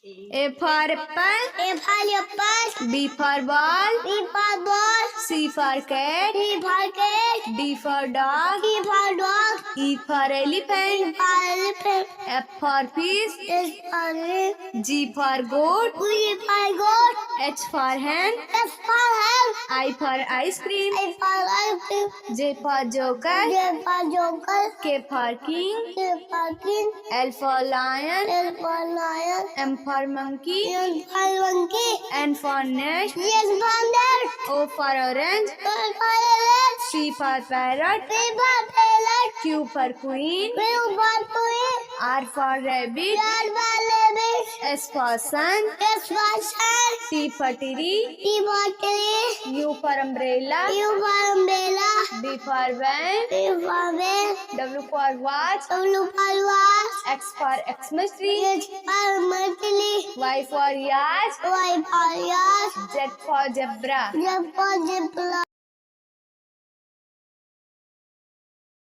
A for apple. A for apple. B for ball. B for ball. C for cat. C for cat. D for dog. E for dog. E for E elephant. for elephant. F for fish. S for ring. G for goat. G for goat. H for hen. S for hen. I for ice cream. I for ice cream. J for joker. J for joker. K for king. K for king. L for lion. L for lion. M for monkey. M for monkey. N for nest. Yes for net. O for orange. O for orange. P for parrot. P for parrot. Q for queen. Q for queen. R for rabbit. R for rabbit. S for sun. S for sun. T for tree. T for tree. U for umbrella. U for umbrella. V for van. V for van. W for watch. W for watch. X for Xmas tree. H for machli. Y for yacht. Y for yacht. Z for zebra. Z for zebra.